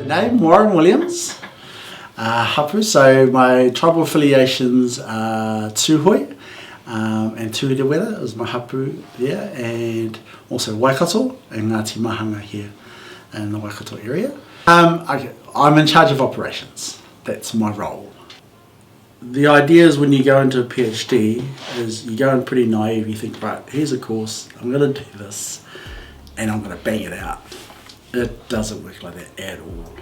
Name, Warren Williams. Hapu, so my tribal affiliations are Tūhoe and Tuhirawera is my hapu there, and also Waikato and Ngāti Mahanga here in the Waikato area. I'm in charge of operations, that's my role. The idea is when you go into a PhD is you go in pretty naive, you think, right, here's a course, I'm going to do this and I'm going to bang it out. It doesn't work like that at all.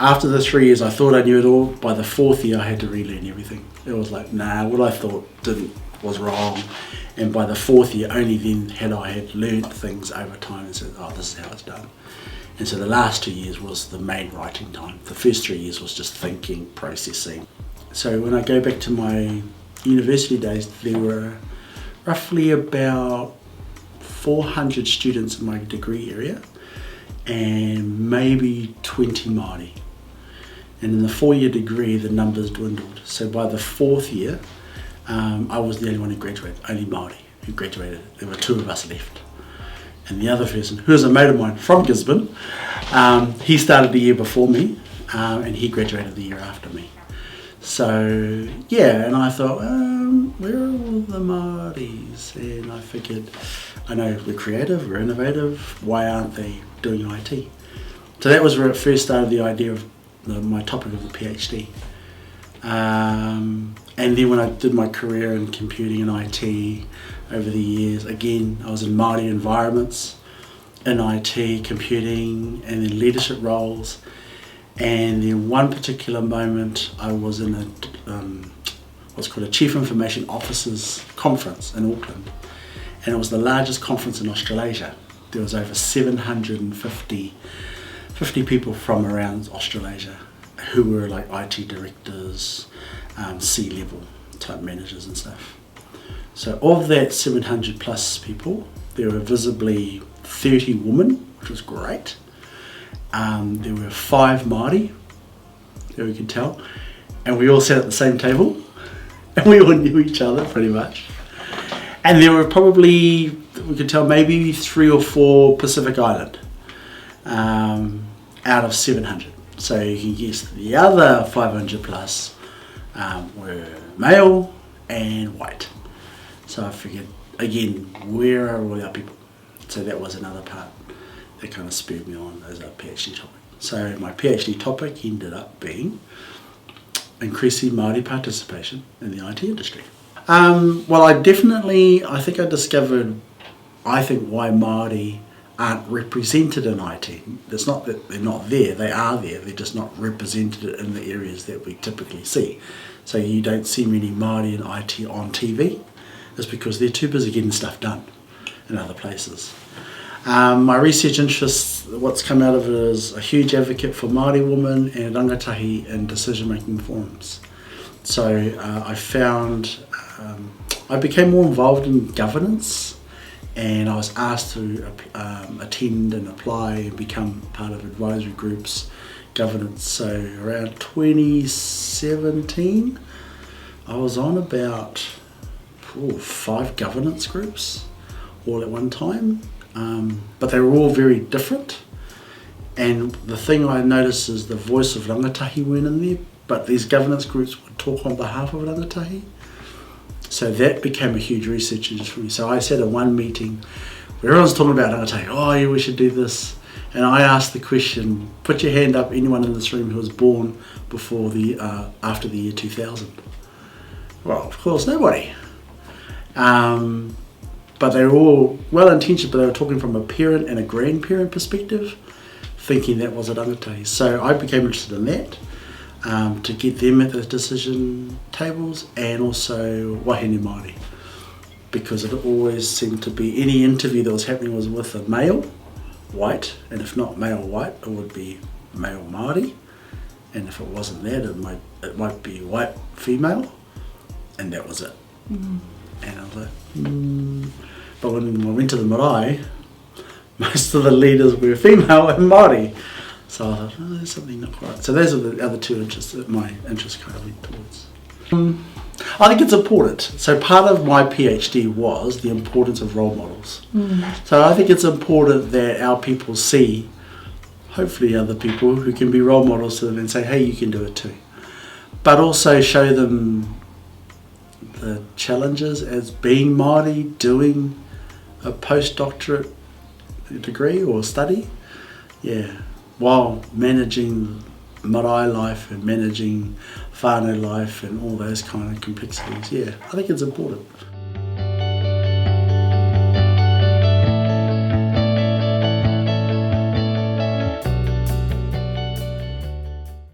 After the 3 years I thought I knew it all. By the 4th year I had to relearn everything. It was like, nah, what I thought was wrong. And by the 4th year, only then had learned things over time and said, oh, this is how it's done. And so the last 2 years was the main writing time. The first 3 years was just thinking, processing. So when I go back to my university days, there were roughly about 400 students in my degree area and maybe 20 Māori. And in the 4-year degree, the numbers dwindled. So by the 4th year, I was the only one who graduated, only Māori who graduated. There were 2 of us left. And the other person, who was a mate of mine from Gisborne, he started the year before me, and he graduated the year after me. So, yeah, and I thought, where are all the Māoris? And I figured, I know we're creative, we're innovative, why aren't they doing IT? So that was where it first started, the idea of my topic of the PhD. And then when I did my career in computing and IT over the years, again, I was in Māori environments, in IT, computing, and then leadership roles. And then one particular moment I was in what's called a Chief Information Officers Conference in Auckland. And it was the largest conference in Australasia. There was over 750 people from around Australasia who were like IT directors, C-level type managers and stuff. So of that 700 plus people, there were visibly 30 women, which was great. There were 5 Māori, that we could tell, and we all sat at the same table, and we all knew each other pretty much. And there were probably, we could tell, maybe 3 or 4 Pacific Island out of 700. So you can guess the other 500 plus were male and white. So I figured, again, where are all our people? So that was another part that kind of spurred me on as a PhD topic. So my PhD topic ended up being increasing Māori participation in the IT industry. Well, I think I discovered, why Māori aren't represented in IT. It's not that they're not there, they are there, they're just not represented in the areas that we typically see. So you don't see many Māori in IT on TV. It's because they're too busy getting stuff done in other places. My research interests, what's come out of it is a huge advocate for Māori women and rangatahi in decision-making forums. So I found, I became more involved in governance, and I was asked to attend and apply and become part of advisory groups, governance. So around 2017, I was on about 5 governance groups all at one time. But they were all very different, and the thing I noticed is the voice of rangatahi weren't in there, but these governance groups would talk on behalf of rangatahi. So that became a huge research interest for me. So I sat at one meeting where everyone's talking about rangatahi, oh yeah, we should do this, and I asked the question, put your hand up, anyone in this room who was born before after the year 2000. Well, of course, nobody. But they were all well-intentioned, but they were talking from a parent and a grandparent perspective, thinking that was a rangatahi. So I became interested in that, to get them at the decision tables, and also wahine Māori, because it always seemed to be, any interview that was happening was with a male, white, and if not male white, it would be male Māori, and if it wasn't that, it might be white female, and that was it. Mm. And I was like, But when I went to the marae, most of the leaders were female and Māori. So I thought, there's something not quite. So those are the other 2 interests that my interest kind of went towards. I think it's important. So part of my PhD was the importance of role models. So I think it's important that our people see, hopefully other people who can be role models to them and say, hey, you can do it too. But also show them the challenges as being Māori, doing a postdoctorate degree or study, while managing marae life and managing whānau life and all those kind of complexities. I think it's important.